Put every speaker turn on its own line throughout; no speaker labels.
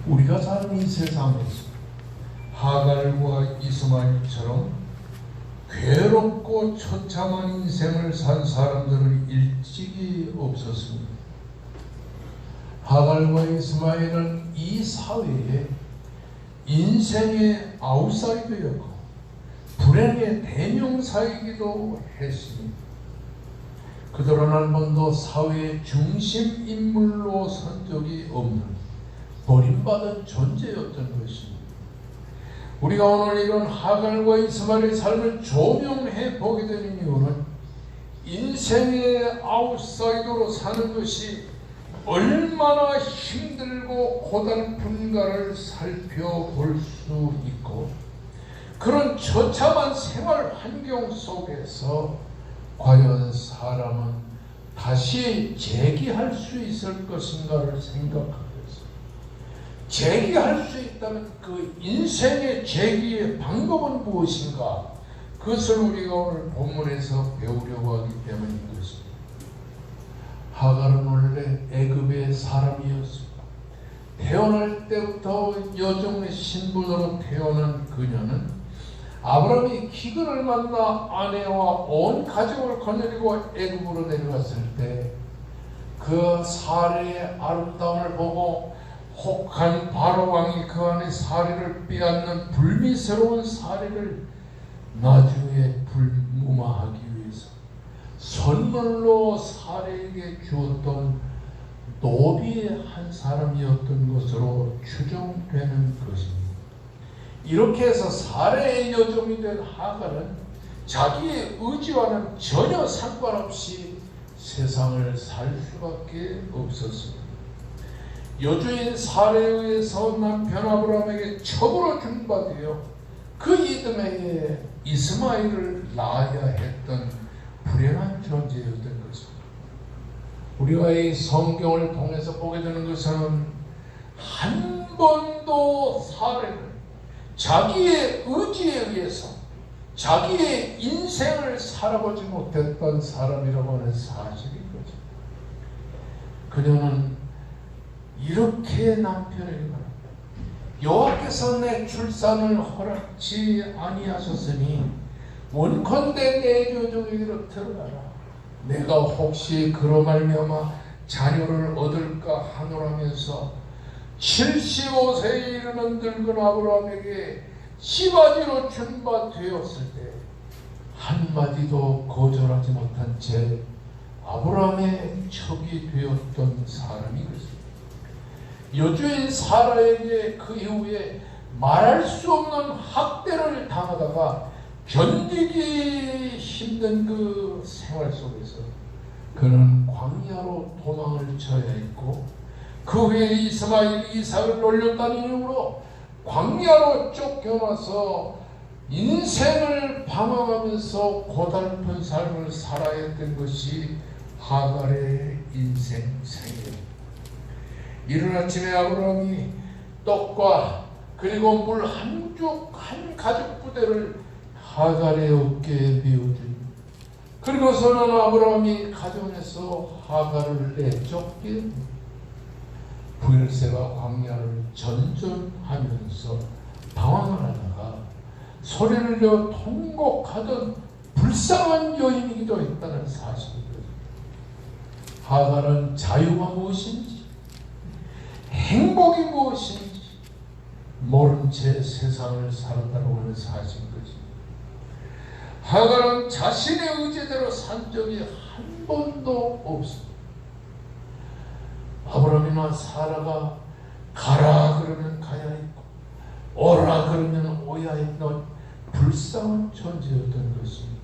우리가 사는 이 세상에서 하갈과 이스마엘처럼 괴롭고 처참한 인생을 산 사람들은 일찍이 없었습니다. 하갈과 이스마엘은 이 사회에 인생의 아웃사이더였고 불행의 대명사이기도 했습니다. 그들은 한 번도 사회의 중심 인물로 선 적이 없는 버림받은 존재였던 것입니다. 우리가 오늘 이런 하갈과 이스마엘의 삶을 조명해 보게 되는 이유는 인생의 아웃사이더로 사는 것이 얼마나 힘들고 고달픈가를 살펴볼 수 있고, 그런 처참한 생활 환경 속에서 과연 사람은 다시 재기할 수 있을 것인가를 생각하겠습니다. 재기할 수 있다면 그 인생의 재기의 방법은 무엇인가? 그것을 우리가 오늘 본문에서 배우려고 하기 때문인 것입니다. 하갈은 원래 애굽의 사람이었습니다. 태어날 때부터 여종의 신분으로 태어난 그녀는 아브라함이 기근을 만나 아내와 온 가족을 거느리고 애굽으로 내려갔을 때 그 사례의 아름다움을 보고 혹한 바로 왕이 그 안에 사례를 빼앗는 불미스러운 사례를 나중에 불무마하기 위해서 선물로 사례에게 주었던 노비의 한 사람이었던 것으로 추정되는 것입니다. 이렇게 해서 사례의 여종이 된 하갈은 자기의 의지와는 전혀 상관없이 세상을 살 수밖에 없었습니다. 여주인 사례에 의해서 남편 아브라함에게 첩으로 준바되어 그 이듬해에 이스마엘을 낳아야 했던 불행한 존재였던 것입니다. 우리가 이 성경을 통해서 보게 되는 것은 한 번도 사례를 자기의 의지에 의해서 자기의 인생을 살아보지 못했던 사람이라고 하는 사실인 거죠. 그녀는 이렇게 남편에게 말합니다. 여호와께서 내 출산을 허락지 아니하셨으니 원컨대 내 여종에게로 들어가라. 내가 혹시 그로 말미암아 자녀를 얻을까 하노라면서 75세에 이르는 늙은 아브라함에게 씨바지로 준바되었을 때 한마디도 거절하지 못한 채 아브라함의 척이 되었던 사람이 그렇습니다. 여주인 사라에게 그 이후에 말할 수 없는 학대를 당하다가 견디기 힘든 그 생활 속에서 그는 광야로 도망을 쳐야 했고, 그 후에 이스마엘이 이삭을 놀렸다는 이유로 광야로 쫓겨나서 인생을 방황하면서 고달픈 삶을 살아야 했던 것이 하갈의 인생생이에요. 이른 아침에 아브라함이 떡과 그리고 물 한 가죽 부대를 하갈의 어깨에 메어줍니다. 그리고서는 아브라함이 가정에서 하갈을 내쫓게 브엘세바 광야를 전전하면서 방황을 하다가 소리를 내어 통곡하던 불쌍한 여인이기도 했다는 사실입니다. 하갈은 자유가 무엇인지 행복이 무엇인지 모른 채 세상을 살았다고 하는 사실인 것입니다. 하갈은 자신의 의지대로 산 적이 한 번도 없습니다. 아브라함이나 사라가 가라 그러면 가야 했고 오라 그러면 오야 했던 불쌍한 존재였던 것입니다.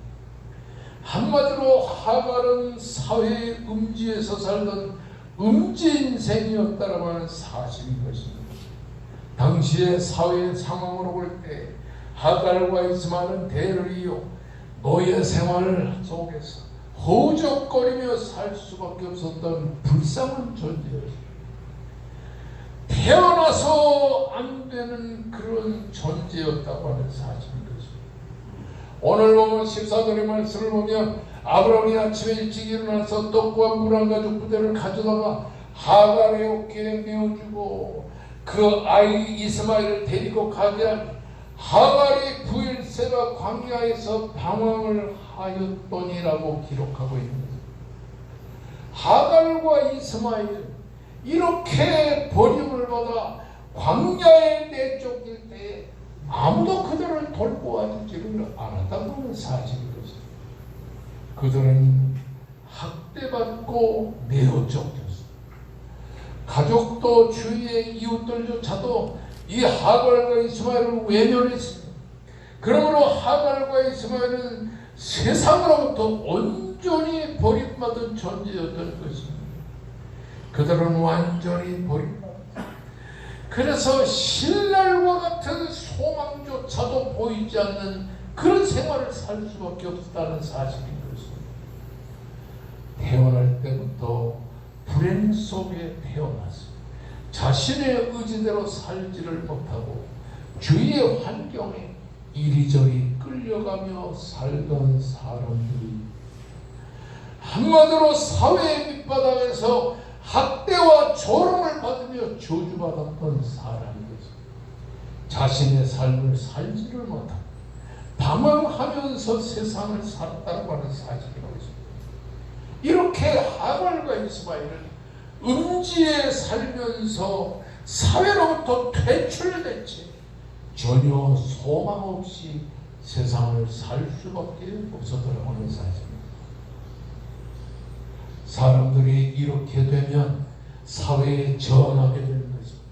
한마디로 하갈은 사회의 음지에서 살던 음지 인생이었다라고 하는 사실인 것입니다. 당시의 사회의 상황으로 볼 때 하갈과 이스마엘은 대를 이어 노예 생활 속에서 허우적거리며 살 수밖에 없었던 불쌍한 존재였습니다. 태어나서 안 되는 그런 존재였다고 하는 사실인 것입니다. 오늘 보면 14절의 말씀을 보면 아브라함이 아침에 일찍 일어나서 떡과 물 한 가죽 부대를 가져다가 하갈의 어깨에 메어주고 그 아이 이스마엘을 데리고 가자 하갈이 부엘세바 광야에서 방황을 하였더니라고 기록하고 있습니다. 하갈과 이스마엘 이렇게 버림을 받아 광야에 내쫓길 때 아무도 그들을 돌보아주지를 않았다는 사실인 것입니다. 그들은 학대받고 내어 쫓겼습니다. 가족도 주위의 이웃들조차도 이 하갈과 이스마엘을 외면했습니다. 그러므로 하갈과 이스마엘은 세상으로부터 온전히 버림받은 존재였던 것입니다. 그들은 완전히 버림받았다. 그래서 신랄과 같은 소망조차도 보이지 않는 그런 생활을 살 수밖에 없었다는 사실인 것입니다. 태어날 때부터 불행 속에 태어났습니다. 자신의 의지대로 살지를 못하고 주위의 환경에 이리저리 끌려가며 살던 사람들이 한마디로 사회의 밑바닥에서 학대와 조롱을 받으며 저주받았던 사람이죠. 자신의 삶을 살지를 못하고 방황하면서 세상을 살았다고 하는 사실이라고 있습니다. 이렇게 하갈과 이스마엘은 음지에 살면서 사회로부터 퇴출됐지 전혀 소망 없이 세상을 살 수밖에 없었다고 하는 사실입니다. 사람들이 이렇게 되면 사회에 전하게 되는 것입니다.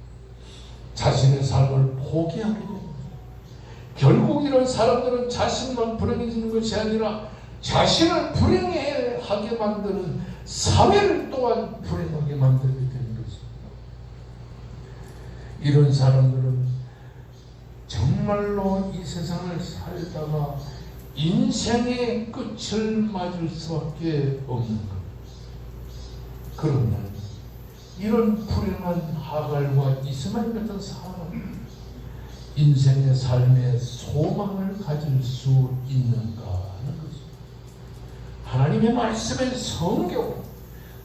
자신의 삶을 포기하게 됩니다. 결국 이런 사람들은 자신만 불행해지는 것이 아니라 자신을 불행하게 만드는 사회를 또한 불행하게 만들게 되는 것입니다. 이런 사람들은 정말로 이 세상을 살다가 인생의 끝을 맞을 수밖에 없는 것. 그러면 이런 불행한 하갈과 이스마엘 같은 사람 인생의 삶에 소망을 가질 수 있는가 하는 것입니다. 하나님의 말씀의 성경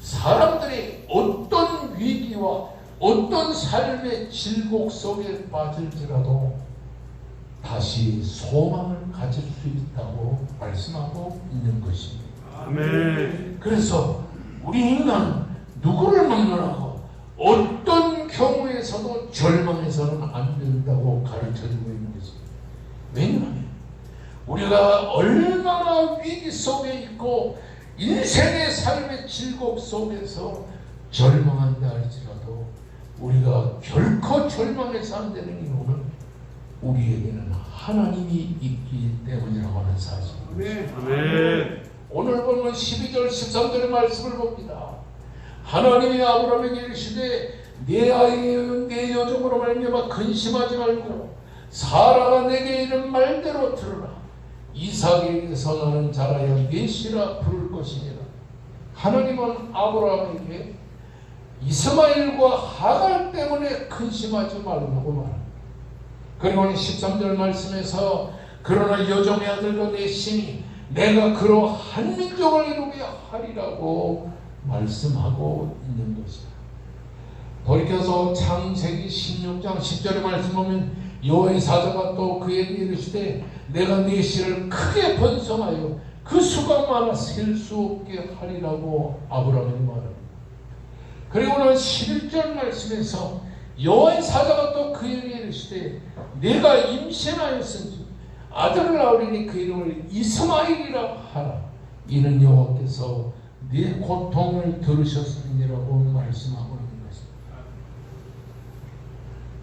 사람들이 어떤 위기와 어떤 삶의 질곡 속에 빠질지라도 다시 소망을 가질 수 있다고 말씀하고 있는 것입니다.
아멘.
그래서 우리 인간은 누구를 만나고 어떤 경우에서도 절망해서는 안 된다고 가르쳐주고 있는 것입니다. 왜냐하면 우리가 얼마나 위기 속에 있고 인생의 삶의 질곡 속에서 절망한다 할지라도 우리가 결코 절망해서 안 되는 이유는 우리에게는 하나님이 있기 때문이라고 하는 사실입니다.
아멘.
오늘 보면 12절 13절의 말씀을 봅니다. 하나님이 아브라함에게 이르시되 내 아이의 내 여종으로 말미암아 근심하지 말고 사라가 내게 이른 말대로 들으라. 이삭에게서 나는 자라여 메시라 부를 것이니라. 하나님은 아브라함에게 이스마엘과 하갈 때문에 근심하지 말라고 말합니다. 그리고 13절 말씀에서 그러나 여종의 아들도 내 신이 내가 그로 한 민족을 이루게 하리라고 말씀하고 있는 것이다. 돌이켜서 창세기 16장 10절의 말씀 보면 여호와의 사자가 또 그에게 이르시되 내가 네 씨를 크게 번성하여 그 수가 많아 셀 수 없게 하리라고 아브라함이 말합니다. 그리고는 11절 말씀에서 여호와의 사자가 또 그에게 이르시되 내가 임신하였은지 아들을 낳으리니 그 이름을 이스마엘이라 하라. 이는 여호와께서 네 고통을 들으셨음이라고 말씀하고 있는 것입니다.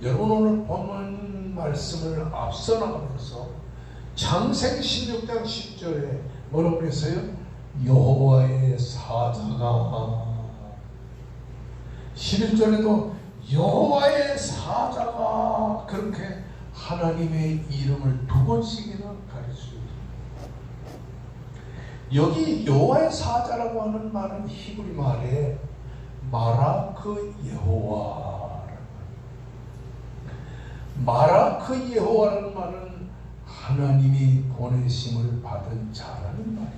여러분 오늘 본문 말씀을 앞서 나가면서 창세기 16장 10절에 뭐라고 했어요? 여호와의 사자가 11절에도 여호와의 사자가 그렇게 하나님의 이름을 두 번씩이나 가르쳐줍니다. 여기 여호와의 사자라고 하는 말은 히브리 말에 마라크 여호와라는 마라크 여호와라는 말은 하나님이 보내심을 받은 자라는 말입니다.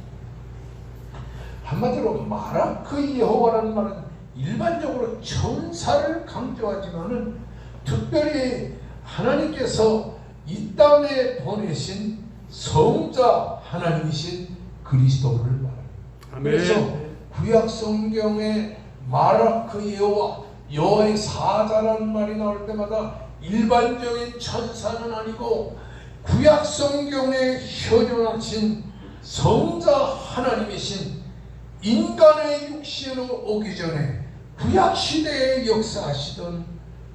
한마디로 마라크 여호와라는 말은 일반적으로 천사를 강조하지만은 특별히 하나님께서 이 땅에 보내신 성자 하나님이신 그리스도를 말합니다. 그래서 구약 성경에 마라크 여호와, 여호와의 사자라는 말이 나올 때마다 일반적인 천사는 아니고 구약 성경에 현존하신 성자 하나님이신 인간의 육신으로 오기 전에 구약 시대에 역사하시던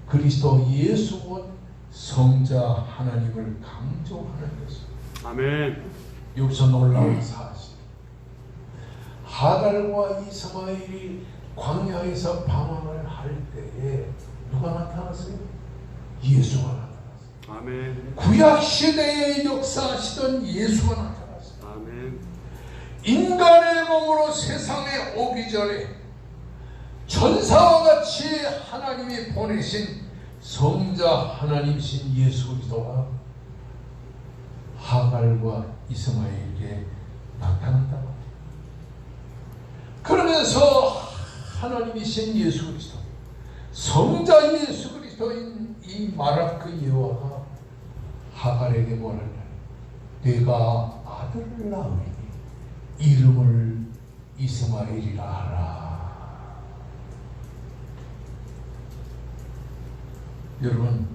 그리스도 예수 곧 성자 하나님을 강조하는 것입니다.
아멘.
여기서 놀라운 사실. 하갈과 이스마엘이 광야에서 방황을 할 때에 누가 나타났어요? 예수가 나타났어요.
아멘.
구약 시대에 역사하시던 예수가 나타났어요.
아멘.
인간의 몸으로 세상에 오기 전에 천사와 같이 하나님이 보내신 성자 하나님이신 예수 그리스도가 하갈과 이스마엘에게 나타난다. 그러면서 하나님이신 예수 그리스도, 성자 예수 그리스도인 이 마라크 여호와가 하갈에게 뭐라냐? 내가 아들을 낳으니 이름을 이스마엘이라 하라. 여러분,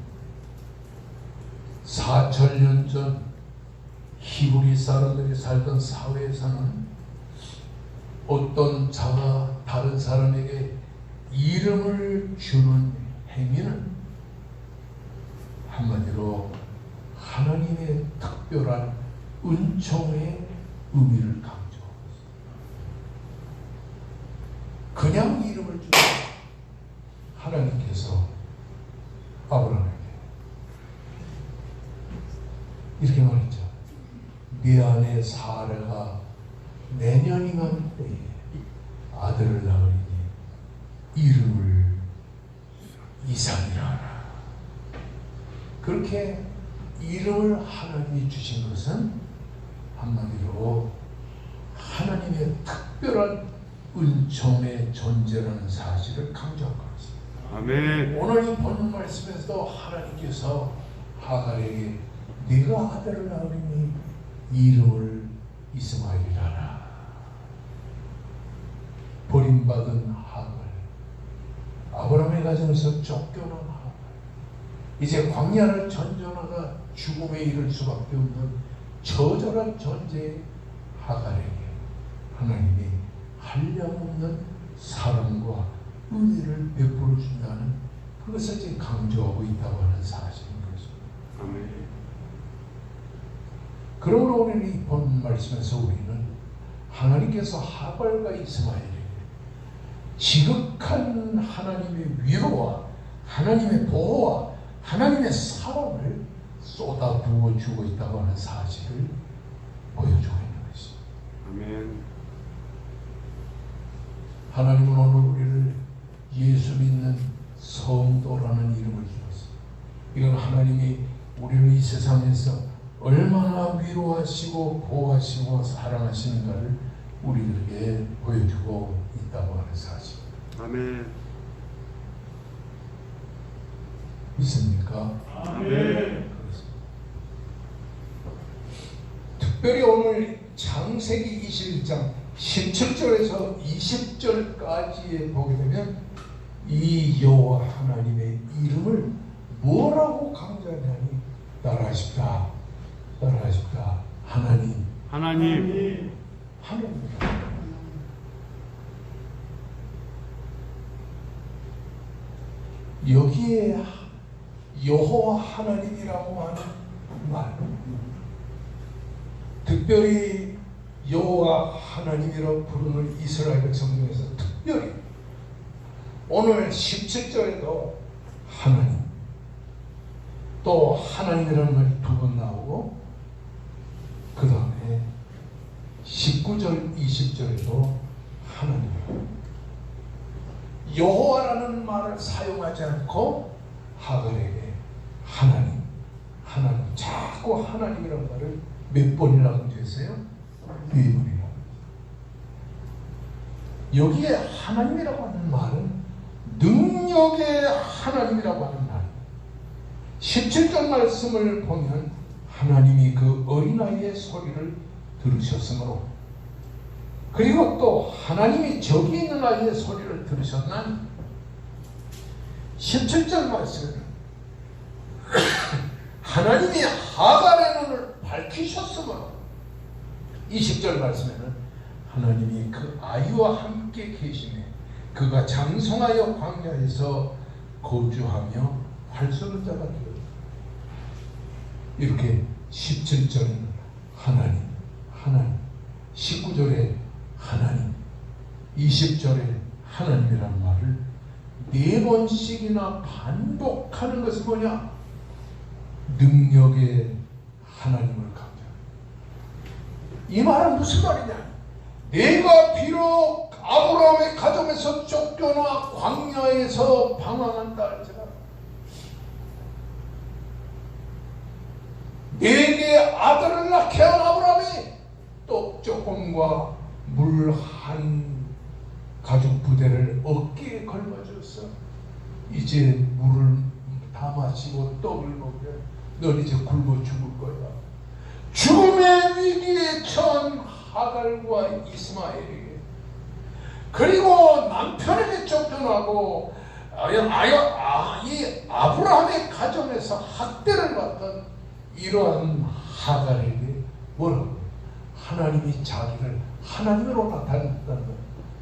4,000년 전 히브리 사람들이 살던 사회에서는 어떤 자가 다른 사람에게 이름을 주는 행위는 한마디로 하나님의 특별한 은총의 의미를 강조하고 있습니다. 그냥 이름을 주는 하나님께서 아브라함에게 이렇게 말했죠. 네 아내 사라가 내년이면 때에 아들을 낳으리니 이름을 이삭이라 하라. 그렇게 이름을 하나님이 주신 것은 한마디로 하나님의 특별한 은총의 존재라는 사실을 강조한 것입니다.
아멘.
오늘 이 본 말씀에서도 하나님께서 하갈에게 네가 아들을 낳으리니 이름을 이스마엘이라 하라. 버림받은 하갈, 아브라함의 가정에서 쫓겨난 하갈, 이제 광야를 전전하다 죽음에 이를 수밖에 없는 처절한 존재의 하갈에게 하나님이 한량없는 사랑과 은혜를 베풀어 준다는 그것을 지금 강조하고 있다고 하는 사실인 것입니다.
아멘.
그러므로 오늘 이 본 말씀에서 우리는 하나님께서 하갈과 이스마엘에게 지극한 하나님의 위로와 하나님의 보호와 하나님의 사랑을 쏟아 부어주고 있다고 하는 사실을 보여주고 있는 것입니다.
아멘.
하나님은 오늘 우리를 예수 믿는 성도라는 이름을 주었습니다. 이건 하나님이 우리를 이 세상에서 얼마나 위로하시고 보호하시고 사랑하시는가를 우리들에게 보여주고 있다고 하는 사실.
아멘.
믿습니까?
아멘.
그렇습니다. 특별히 오늘 창세기 21장 17절에서 20절까지에 보게 되면 이 여호와 하나님의 이름을 뭐라고 강조하냐니 따라하십다. 따라하십다. 하나님.
하나님.
하나님. 여기에 여호와 하나님이라고 하는 말, 특별히 여호와 하나님이라고 부르는 이스라엘 백성중에서 특별히 오늘 17절에도 하나님, 또 하나님이라는 말이 두 번 나오고 그 다음에 19절 20절에도 하나님, 여호와라는 말을 사용하지 않고 하갈에게 하나님, 하나님, 자꾸 하나님이라는 말을 몇 번이나 강조했어요? 4번이나. 여기에 하나님이라고 하는 말은 능력의 하나님이라고 하는 말, 17절 말씀을 보면 하나님이 그 어린아이의 소리를 들으셨으므로, 그리고 또 하나님이 저기 있는 아이의 소리를 들으셨나니, 17절 말씀에는 하나님이 하갈의 눈을 밝히셨으므로, 20절 말씀에는 하나님이 그 아이와 함께 계시네 그가 장성하여 광야에서 거주하며 활쏘는 자가 되었다. 이렇게 17절은 하나님, 19절에 하나님, 20절에 하나님이라는 말을 4번씩이나 반복하는 것은 뭐냐? 능력의 하나님을 강조합니다. 이 말은 무슨 말이냐? 내가 비록 아브라함의 가정에서 쫓겨나 광야에서 방황한다 할지라도, 내게 아들을 낳게 한 아브라함이 떡조금과 물 한 가죽 부대를 어깨에 걸어주었어. 이제 물을 다 마시고 떡을 먹여. 넌 이제 굶어 죽을 거야. 죽음의 위기에 처한 하갈과 이스마엘에게, 그리고 남편에게 쫓겨나고 이 아브라함의 가정에서 학대를 받던 이러한 하갈에게 뭐라고? 하나님이 자기를 하나님으로 나타낸다는 거예요.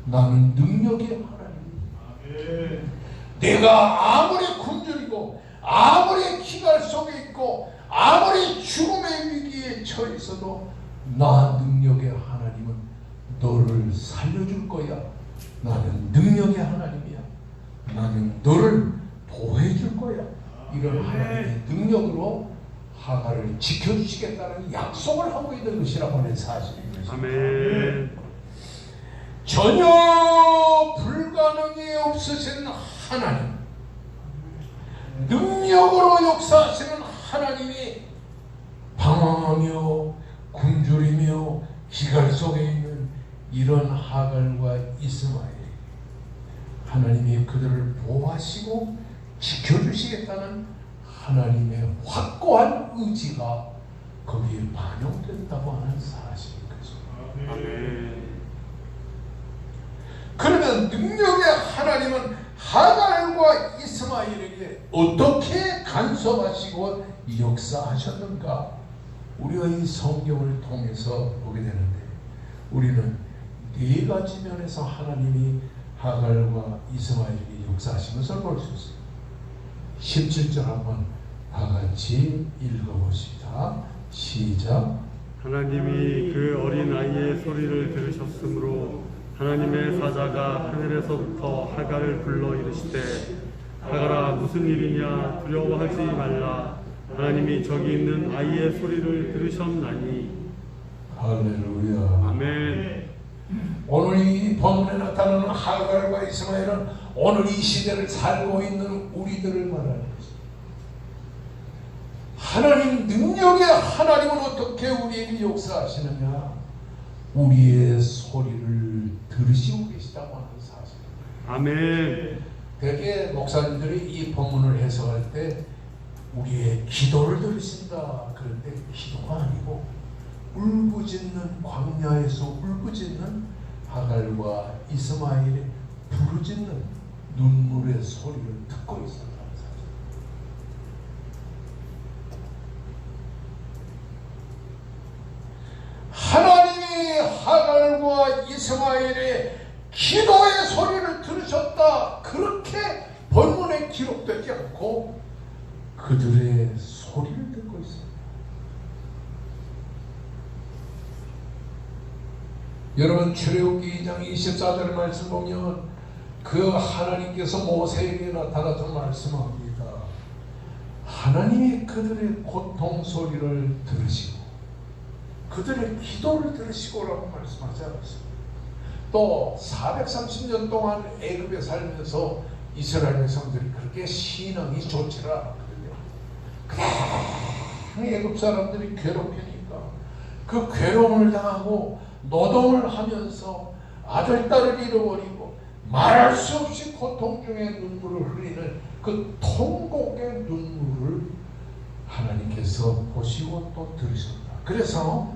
나는 능력의 하나님이다. 내가 아무리 굶주리고 아무리 기갈 속에 있고 아무리 죽음의 위기에 처해 있어도 나 능력의 하나님은 너를 살려줄 거야. 나는 능력의 하나님이야. 나는 너를 보호해줄 거야. 이런 하나님의 능력으로 하갈을 지켜주시겠다는 약속을 하고 있는 것이라고 하는 사실입니다.
아멘.
전혀 불가능이 없으신 하나님, 능력으로 역사하시는 하나님이 방황하며 굶주리며 기갈 속에 있는 이런 하갈과 이스마엘, 하나님이 그들을 보호하시고 지켜주시겠다는 하나님의 확고한 의지가 거기에 반영된다고 하는 사실인 것입니다.
아멘.
그러면 능력의 하나님은 하갈과 이스마엘에게 어떻게 간섭하시고 역사하셨는가? 우리가 이 성경을 통해서 보게 되는데, 우리는 4가지 면에서 하나님이 하갈과 이스마엘에게 역사하신 것을 볼 수 있습니다. 17절 한번 다 같이 읽어보시다. 시작.
하나님이 그 어린 아이의 소리를 들으셨으므로 하나님의 사자가 하늘에서부터 하갈을 불러 이르시되, 하갈아 무슨 일이냐, 두려워하지 말라. 하나님이 저기 있는 아이의 소리를 들으셨나니.
할렐루야.
아멘.
오늘 이 본문에 나타나는 하갈과 이스마엘은 오늘 이 시대를 살고 있는 우리들을 말하는 것입니다. 하나님, 능력의 하나님은 어떻게 우리에게 역사하시느냐? 우리의 소리를 들으시고 계시다고 하는 사실입니다.
아멘.
대개 목사님들이 이 본문을 해석할 때 우리의 기도를 들으신다. 그런데 기도가 아니고 울부짖는, 광야에서 울부짖는 하갈과 이스마엘의 부르짖는 눈물의 소리를 듣고 있었다는 사실. 하나님이 하갈과 이스마엘의 기도의 소리를 들으셨다. 그렇게 본문에 기록되지 않고 그들의 소리를 듣고 있습니다. 여러분, 출애굽기 2장 24절 말씀 보면 그 하나님께서 모세에게 나타나서 말씀합니다. 하나님이 그들의 고통 소리를 들으시고 그들의 기도를 들으시고라고 말씀하지 않았습니다. 또 430년 동안 애굽에 살면서 이스라엘 백성들이 그렇게 신앙이 좋지를 않았거든요. 그냥 애굽 사람들이 괴롭히니까 그 괴로움을 당하고 노동을 하면서 아들, 딸을 잃어버리고 말할 수 없이 고통 중에 눈물을 흘리는 그 통곡의 눈물을 하나님께서 보시고 또 들으셨다. 그래서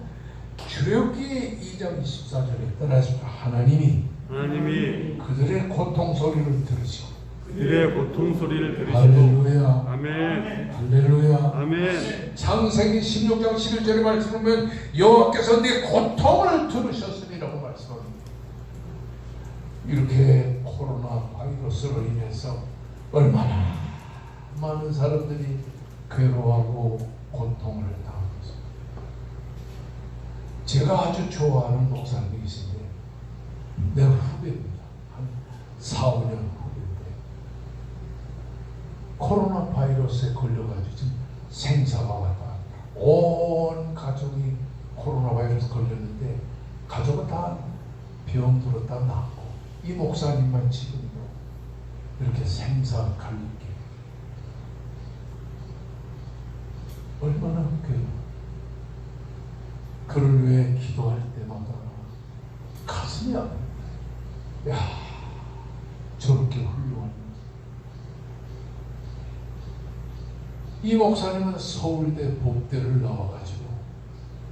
출애굽기 2장 24절에 따라서 하나님이 그들의 고통 소리를 들으시고
그들의 고통 소리를 들으시고
할렐루야
아멘
할렐루야
아멘
창세기 16장 11절에 말씀하면 여호와께서 네 고통을 들으셨으리라고 말씀합니다. 이렇게 코로나 바이러스로 인해서 얼마나 많은 사람들이 괴로워하고 고통을 당하고 있습니다. 제가 아주 좋아하는 목사님이신데 내 후배입니다. 한 4, 5년 후배인데 코로나 바이러스에 걸려가지고 지금 생사가 왔다. 온 가족이 코로나 바이러스 걸렸는데 가족은 다 병 들었다 낫고 이 목사님만 지금도 이렇게 생사 갈리게 얼마나 그를 위해 기도할 때마다 가슴이 아픕니다. 야, 저렇게 훌륭한 이 목사님은 서울대 법대를 나와가지고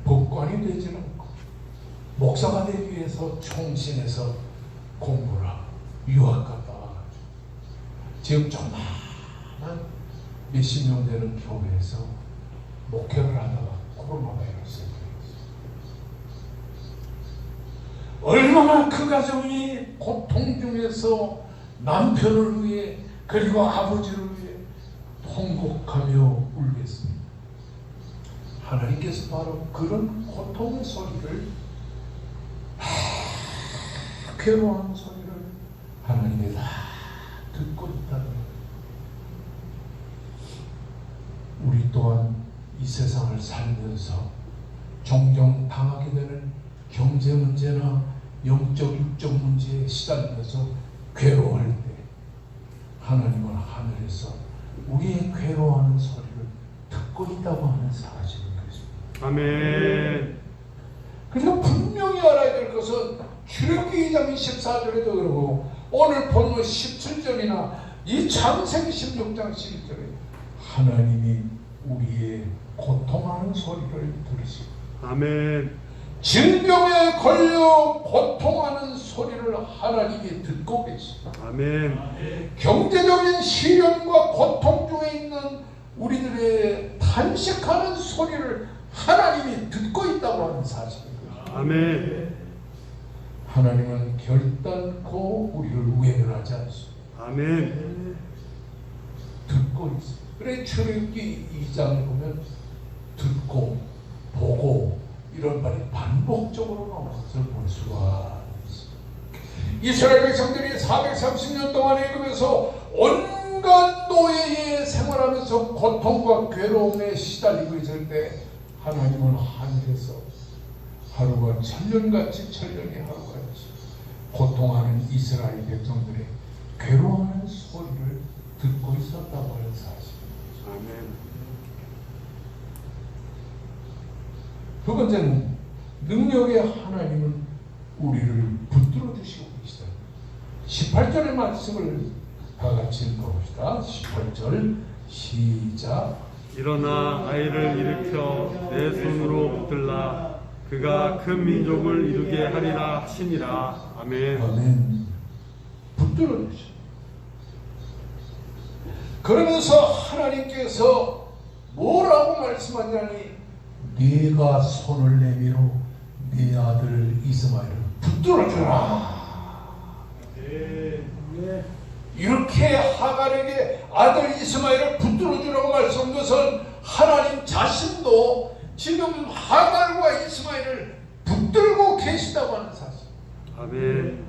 법관이 되지 않고 목사가 되기 위해서 총신에서 공부를 하고 유학 갔다 와가지고 지금 조그마한 몇십 명 되는 교회에서 목회를 하다가 코로나 바이러스에 걸렸어요. 얼마나 그 가정이 고통 중에서 남편을 위해 그리고 아버지를 위해 통곡하며 울겠습니다. 하나님께서 바로 그런 고통의 소리를 괴로워하는 소리를 하나님이 다 듣고 있다는 거예요. 우리 또한 이 세상을 살면서 종종 당하게 되는 경제 문제나 영적 육적 문제에 시달리면서 괴로워할 때 하나님은 하늘에서 우리의 괴로워하는 소리를 듣고 있다고 하는 사실인 것입니다.
아멘.
그래서 분명히 알아야 될 것은 출애굽기 2장 24절에도 그러고 오늘 본문 17절이나 이 창세기 16장 11절에 하나님이 우리의 고통하는 소리를 들으시고
아멘.
질병에 걸려 고통하는 소리를 하나님이 듣고 계십니다.
아멘.
경제적인 시련과 고통 중에 있는 우리들의 탄식하는 소리를 하나님이 듣고 있다고 하는 사실입니다.
아멘.
하나님은 결단코 우리를 외면하지 않습니다.
아멘.
듣고 있습니다. 그래 출애굽기 2장에 보면 듣고 보고 이런 말이 반복적으로 나오는 것을 볼 수가 있습니다. 이스라엘 백성들이 430년 동안 애굽에서 온갖 노예에 생활하면서 고통과 괴로움에 시달리고 있을 때 하나님은 하늘에서 하루가 천년같이 천년이 하루같이 고통하는 이스라엘 백성들의 괴로워하는 소리를 듣고 있었다고 하는 사실입니다.
아멘.
두 번째는 능력의 하나님은 우리를 붙들어 주시고 계시다. 18절의 말씀을 다 같이 읽어봅시다. 18절 시작.
일어나 아이를 일으켜 내 손으로 붙들라. 그가 큰 민족을 이루게 하리라 하시니라. 아멘.
아멘. 붙들어 주시오. 그러면서 하나님께서 뭐라고 말씀하냐니 네가 손을 내밀어 네 아들 이스마엘을 붙들어 주라. 이렇게 하갈에게 아들 이스마엘을 붙들어 주라고 말씀한 것은 하나님 자신도 지금 하갈과 이스마엘을 붙들고 계시다고 하는 사실.
아멘.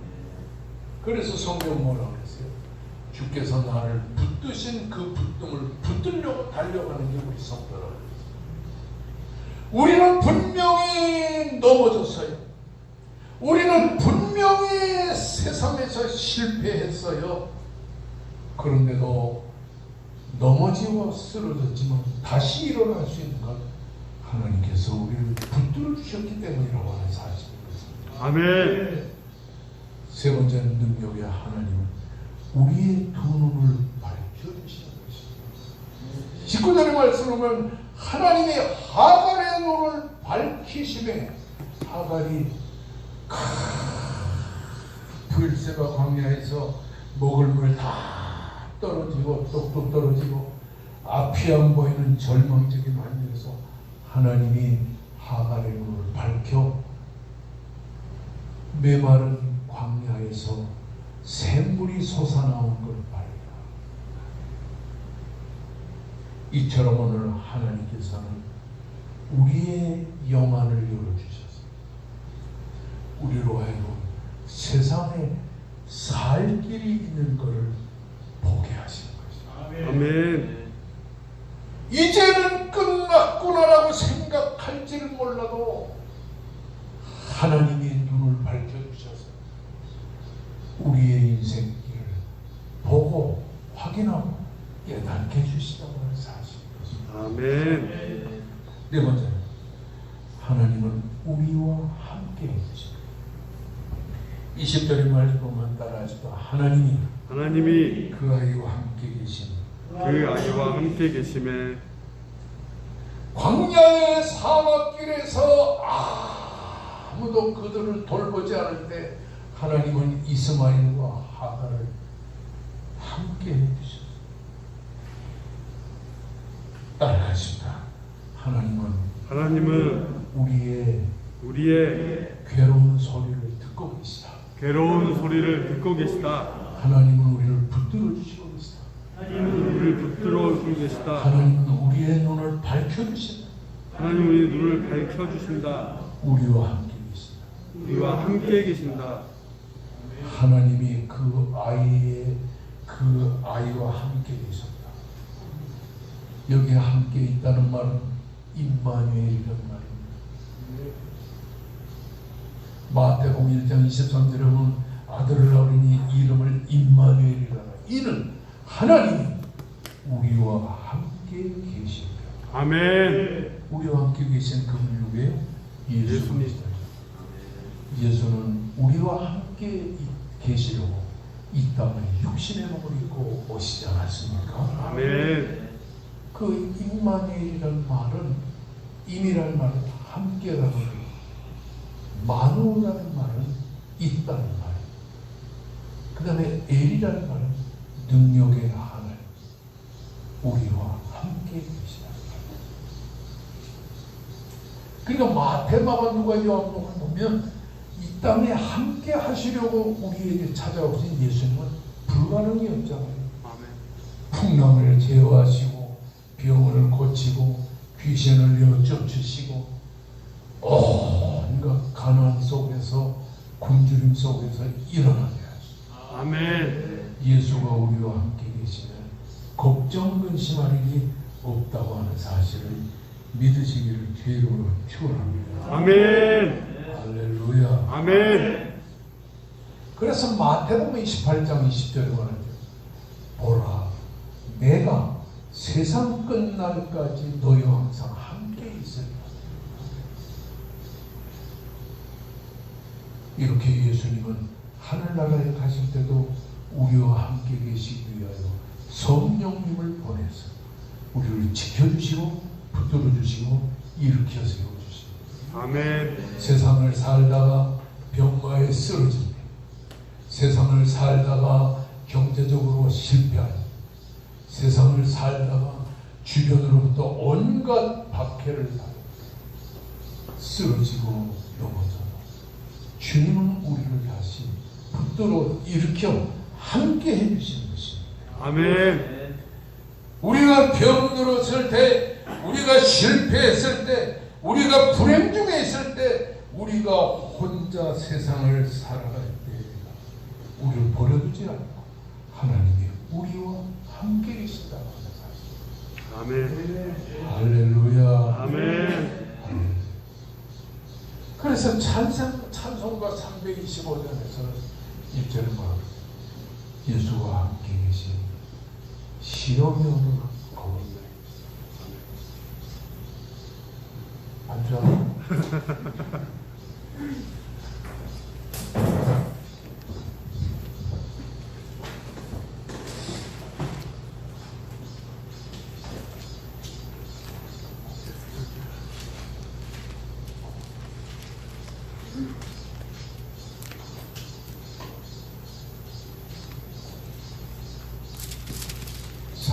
그래서 성경 뭐라고 했어요? 주께서 나를 붙드신 그 붙듦을 붙들려고 달려가는 게 우리 성도라고 했어요. 우리는 분명히 넘어졌어요. 우리는 분명히 세상에서 실패했어요. 그런데도 넘어지고 쓰러졌지만 다시 일어날 수 있는 것 하나님께서 우리를 붙들어 주셨기 때문이라고 하는 사실입니다.
아멘.
세 번째 능력의 하나님은 우리의 두 눈을 밝혀주시는 것입니다. 19절의 말씀을 보면 하나님의 하갈의 눈을 밝히심에 하갈이 브엘세바 광야에서 먹을 물 다 떨어지고 떡도 떨어지고 앞이 안 보이는 절망적인 환경에서 하나님이 하갈의 눈을 밝혀 메마른 광야에서 샘물이 솟아나온 걸 발견합니다. 이처럼 오늘 하나님께서는 우리의 영안을 열어주셔서 우리로 하여금 세상에 살 길이 있는 것을 보게 하시는 것입니다.
아멘.
이제는 끝났구나라고 생각할지는 몰라도 하나님이 눈을 밝혀주셔서 우리의 인생길을 보고 확인하고 깨닫게 해주시다고 하는 사실입니다.
아멘.
네 번째는 하나님은 우리와 함께 해주십니다. 20절의 말을 보면 따라하시다. 하나님이 그 아이와 함께 계신
그 아이와 함께 계심에
광야의 사막길에서 아무도 그들을 돌보지 않을 때 하나님은 이스마엘과 하갈을 함께 해주셨습니다. 따라가십니다. 하나님은 우리의 괴로운 소리를 듣고 계시다. 하나님은 우리를 붙들어 주시고 계시다. 하나님은 우리의 눈을 밝혀주신다. 우리와 함께 계신다. 하나님이 그 아이와 함께 계셨다. 여기에 함께 있다는 말은 임마누엘이라는 말입니다. 마태복음 1장 23절에 보면 아들을 낳으니 이름을 임마누엘이라. 이는 하나님이 우리와 함께 계십니다.
아멘.
우리와 함께 계신 그분이 누구예요? 예수입니다. 예수는 우리와 함께 계시려고 이 땅에 육신의 몸을 입고 오시지 않았습니까?
아멘.
그 임마누엘이라는 말은 임이라는 말은 함께라는 말, 마누라는 말은 있다는 말, 그 다음에 엘이라는 말은 능력의 하늘, 우리와 함께 계시다. 그러니까 마태마가 누가 요한복음을 보면 이 땅에 함께 하시려고 우리에게 찾아오신 예수님은 불가능이었잖아요. 풍랑을 제어하시고 병을 고치고 귀신을 내어 쫓으시고 온갖 가난 속에서 굶주림 속에서 일어나게 하시고
아멘.
예수가 우리와 함께 계시면 걱정 근심할 일이 없다고 하는 사실을 믿으시기를 죄로 축원합니다.
아멘.
할렐루야.
아멘.
그래서 마태복음 28장 20절에 말하죠. 보라, 내가 세상 끝날까지 너희와 항상 함께 있으리라. 이렇게 예수님은 하늘나라에 가실 때도 우리와 함께 계시기 위하여 성령님을 보내서 우리를 지켜주시고 붙들어주시고 일으켜 세워주시고
아멘.
세상을 살다가 병마에 쓰러질 때, 세상을 살다가 경제적으로 실패할 때, 세상을 살다가 주변으로부터 온갖 박해를 받고 쓰러지고 넘어져도 주님은 우리를 다시 붙들어 일으켜 함께 해주시는 것입니다.
아멘.
우리가 병들었을 때, 우리가 실패했을 때, 우리가 불행 중에 있을 때, 우리가 혼자 세상을 살아갈 때 우리를 버려두지 않고 하나님이 우리와 함께 계신다고 하는 사실.
아멘.
할렐루야.
아멘.
그래서 찬송가 325장에서는 1절에 말합니다. 예수와 함께 계신 시험이 오는 거울들. 앉아.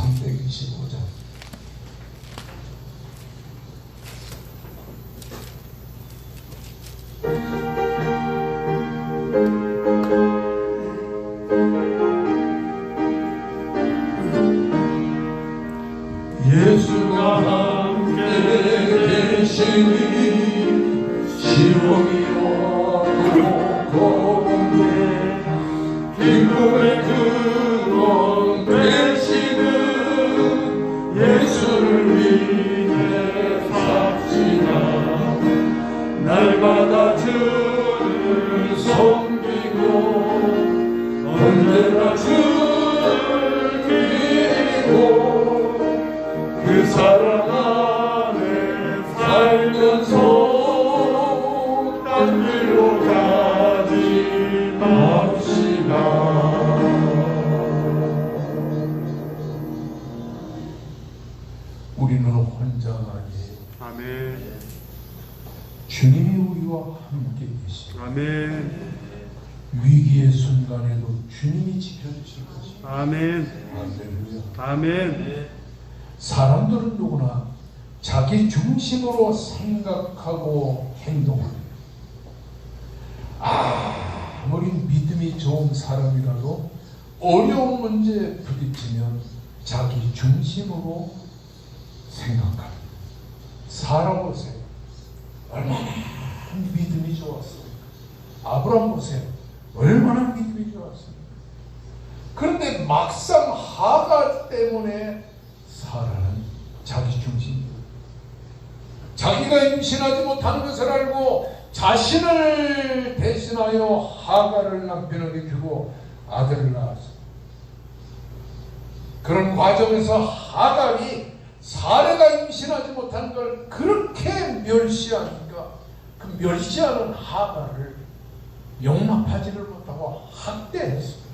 325장. 예수가 함께 계시니 시험이여 고공대 기쁨의 근원 되시는 예수를 위해 삽시다. 날마다 주를 섬기고 언제나 주를 기리고 그 사랑 안에 살면서 딴 길로 가지 맙시다. 우리는 혼자 아니에요.
아멘.
주님이 우리와 함께 계시고
아멘.
위기의 순간에도 주님이 지켜주실 것입니다.
아멘.
할렐루야.
아멘.
사람들은 누구나 자기 중심으로 생각하고 행동합니다. 아무리 믿음이 좋은 사람이라도 어려운 문제에 부딪히면 자기 중심으로 생각합니다. 살아보세요. 얼마나 믿음이 좋았어요. 아브라함 보세요. 얼마나 믿음이 좋았습니까? 그런데 막상 하갈 때문에 사라는 자기 중심이에요. 자기가 임신하지 못하는 것을 알고 자신을 대신하여 하갈을 남편에게 주고 아들을 낳았어요. 그런 과정에서 하갈이 사례가 임신하지 못한 걸 그렇게 멸시하니까 그 멸시하는 하갈을 용납하지를 못하고 학대했습니다.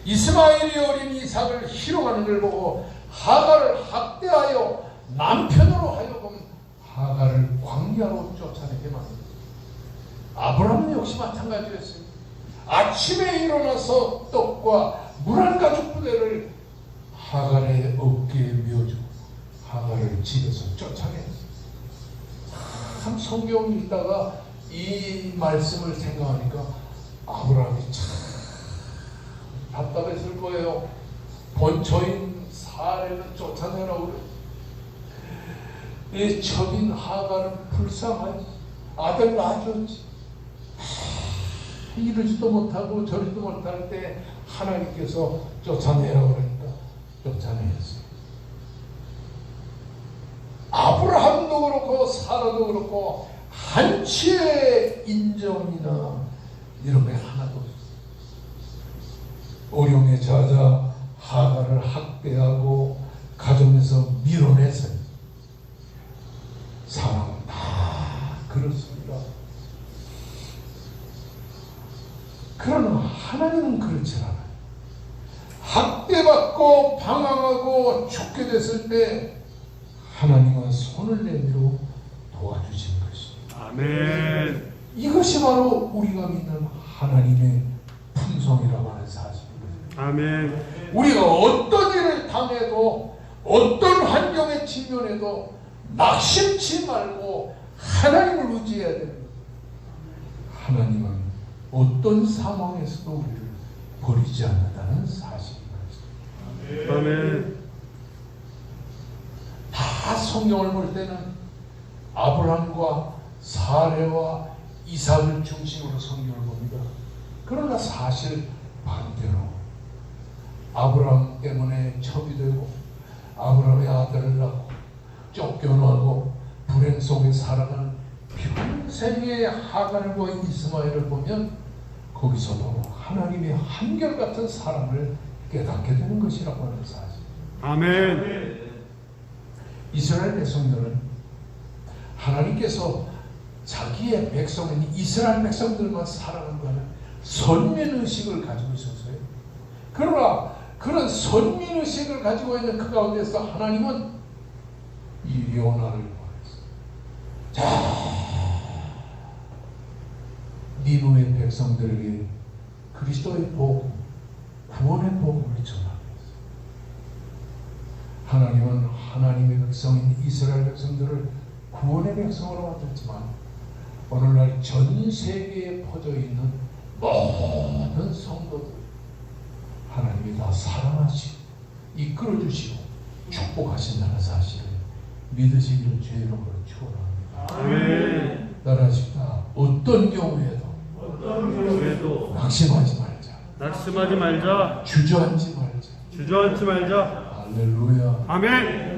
이스마엘이 어린 이삭을 희롱하는 걸 보고 하갈을 학대하여 남편으로 하여금 하갈을 광야로 쫓아내게 만듭니다. 아브라함은 역시 마찬가지였습니다. 아침에 일어나서 떡과 물 한 가죽 부대를 하갈의 어깨에 메어주고 하갈을 집에서 쫓아냈습니다. 참 성경 읽다가 이 말씀을 생각하니까 아브라함이 참 답답했을 거예요. 본처인 사례는 쫓아내라고 그래. 이 첩인 하갈은 불쌍하지. 아들 낳아줬지. 이러지도 못하고 저러지도 못할 때 하나님께서 쫓아내라고 그러니까 쫓아내었어요. 아브라함도 그렇고 사라도 그렇고 한치의 인정이나 이런 게 하나도 없어요. 어려움에 처하자 하갈을 학대하고 가정에서 밀어냈어요. 사람은 다 그렇습니다. 그러나 하나님은 그렇지 않아요. 학대받고 방황하고 죽게 됐을 때 하나님은 손을 내밀어 도와주신 것입니다.
아멘.
이것이 바로 우리가 믿는 하나님의 품성이라고 하는 사실입니다.
아멘.
우리가 어떤 일을 당해도 어떤 환경에 직면해도 낙심치 말고 하나님을 의지해야 됩니다. 하나님은 어떤 상황에서도 우리를 버리지 않는다는 사실입니다.
아멘.
다 성경을 볼 때는 아브라함과 사레와 이삭을 중심으로 성경을 봅니다. 그러나 사실 반대로 아브라함 때문에 첩이 되고 아브라함의 아들을 낳고 쫓겨나고 불행 속에 살아가는 평생의 하갈과 이스마엘을 보면 거기서도 하나님의 한결같은 사랑을 깨닫게 되는 것이라고 하는 사실.
아멘.
이스라엘 백성들은 하나님께서 자기의 백성인 이스라엘 백성들만 사랑한다는 선민의식을 가지고 있었어요. 그러나 그런 선민의식을 가지고 있는 그 가운데서 하나님은 이 요나를 보냈어요. 자, 니누의 백성들에게 그리스도의 복음, 구원의 복음을 전하겠어요. 하나님은 하나님의 백성인 이스라엘 백성들을 구원의 백성으로 만들지만 오늘날 전 세계에 퍼져 있는 모든 성도들 하나님이 다 사랑하시고 이끌어주시고 축복하신다는 사실을 믿으시기를 주의 이름으로 축원합니다.
아멘.
따라하십니다. 어떤 경우에도 낙심하지 말자.
낙심하지 말자.
주저앉지 말자.
주저앉지 말자.
할렐루야.
아멘.